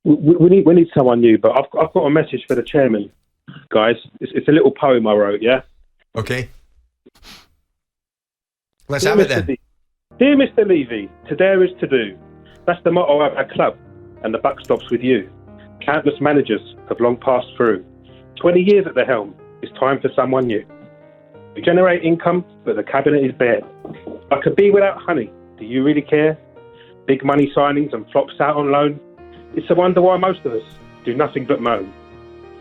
We need someone new, but I've got a message for the chairman, guys. It's a little poem I wrote, yeah? Okay. Let's have it then. Dear Mr. Levy, to dare is to do. That's the motto of our club, and the buck stops with you. Countless managers have long passed through. 20 years at the helm. It's time for someone new. We generate income, but the cabinet is bare. Like a bee without honey. Do you really care? Big money signings and flops out on loan. It's a wonder why most of us do nothing but moan.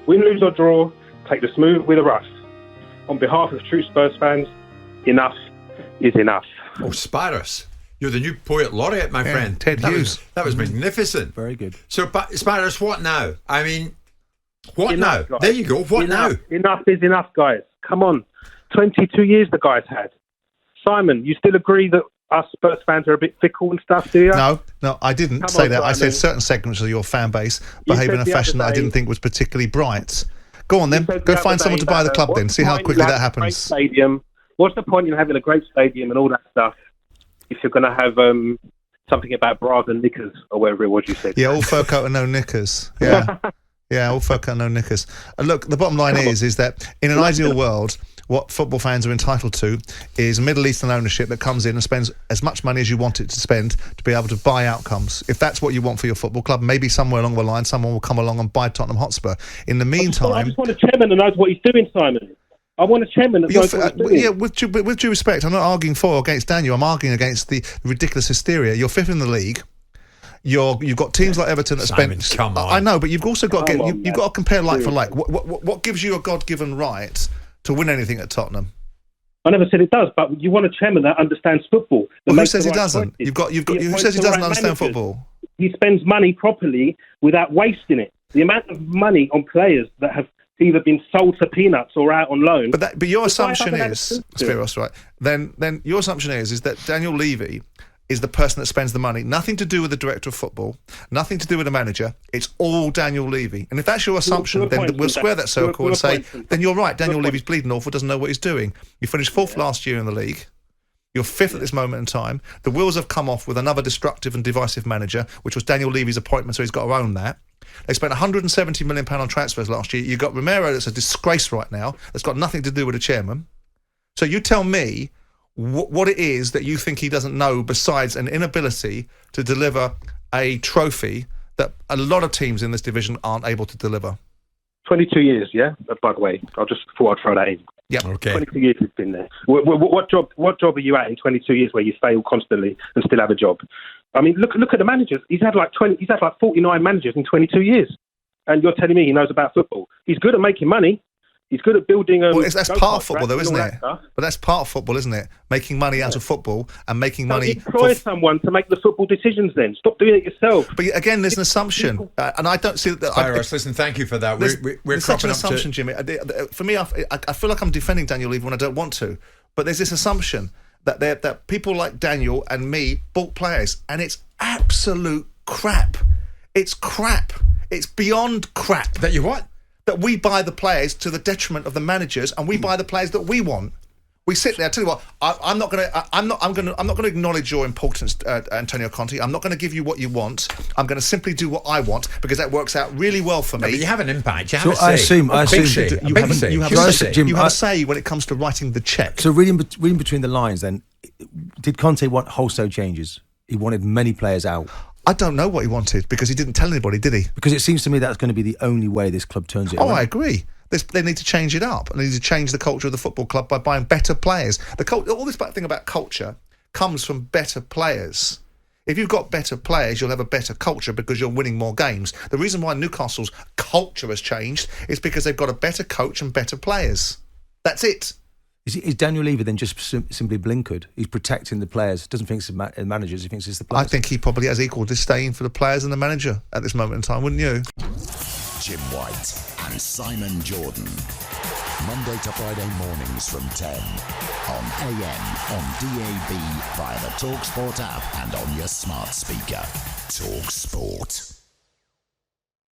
Win, lose or draw, take the smooth with the rough. On behalf of true Spurs fans, enough is enough. Oh, Sparrows. You're the new poet laureate, my friend. Ted Hughes. That was magnificent. Very good. So, Sparrows, what now? I mean, what Enough, now? guys. There you go. What now? Enough is enough, guys. Come on. 22 years the guys had. Simon, you still agree that us Spurs fans are a bit fickle and stuff, do you? No, I didn't say that. I said certain segments of your fan base behave in a fashion that I didn't think was particularly bright. Go on then. Go find someone to buy the club then. See how quickly that happens. Stadium. What's the point in having a great stadium and all that stuff if you're going to have something about bras and knickers or whatever it was you said? Yeah, all fur coat and no knickers. Yeah. Yeah, all fur coat and no knickers. Look, the bottom line is that in an ideal world, what football fans are entitled to is Middle Eastern ownership that comes in and spends as much money as you want it to spend to be able to buy outcomes. If that's what you want for your football club, maybe somewhere along the line someone will come along and buy Tottenham Hotspur. In the meantime... I just want a chairman that knows what he's doing, Simon. I want a chairman that knows what he's doing. Yeah, with due respect, I'm not arguing for or against Daniel. I'm arguing against the ridiculous hysteria. You're fifth in the league. You've got teams like Everton that Simon, spend... come on. I know, but you've also got to you've got to compare like for like. What gives you a God-given right to win anything at Tottenham? I never said it does, but you want a chairman that understands football. Well, who says he doesn't? Who says he doesn't understand football? He spends money properly without wasting it. The amount of money on players that have either been sold to peanuts or out on loan. But your assumption is, Spiros, right? Then your assumption is that Daniel Levy is the person that spends the money. Nothing to do with the director of football, nothing to do with the manager. It's all Daniel Levy. And if that's your assumption, then we'll square that circle and say, then you're right, Daniel Levy's bleeding awful, doesn't know what he's doing. You finished fourth last year in the league. You're fifth at this moment in time. The wheels have come off with another destructive and divisive manager, which was Daniel Levy's appointment, so he's got to own that. They spent £170 million on transfers last year. You've got Romero that's a disgrace right now. That's got nothing to do with the chairman. So you tell me what it is that you think he doesn't know besides an inability to deliver a trophy that a lot of teams in this division aren't able to deliver. 22 years, yeah? By the way, I just thought I'd throw that in. Yeah. Okay. 22 years he's been there. What job are you at in 22 years where you fail constantly and still have a job? I mean, look at the managers. He's had like 49 managers in 22 years. And you're telling me he knows about football. He's good at making money. He's good at building... well, that's part of football, though, isn't it? But that's part of football, isn't it? Making money out of football and making money... Employ someone to make the football decisions then. Stop doing it yourself. But again, there's an assumption. And I don't see that... Cyrus, listen, thank you for that. We're such an cropping up assumption, Jimmy. For me, I feel like I'm defending Daniel Levy when I don't want to. But there's this assumption that people like Daniel and me bought players, and it's absolute crap. It's crap. It's beyond crap. That you what? That we buy the players to the detriment of the managers, and we buy the players that we want. We sit there. I tell you what, I'm not going to acknowledge your importance, Antonio Conte. I'm not going to give you what you want. I'm going to simply do what I want because that works out really well for me. But you have an impact. You have So a say. I assume You have a say when it comes to writing the cheque. So reading between the lines, then, did Conte want wholesale changes? He wanted many players out. I don't know what he wanted because he didn't tell anybody, did he? Because it seems to me that's going to be the only way this club turns it around. I agree. They need to change it up. They need to change the culture of the football club by buying better players. All this thing about culture comes from better players. If you've got better players, you'll have a better culture because you're winning more games. The reason why Newcastle's culture has changed is because they've got a better coach and better players. That's it. Is Daniel Levy then just simply blinkered? He's protecting the players. Doesn't think it's the managers. He thinks it's the players. I think he probably has equal disdain for the players and the manager at this moment in time, wouldn't you? Jim White and Simon Jordan. Monday to Friday mornings from 10 on AM, on DAB, via the talkSPORT app and on your smart speaker. talkSPORT.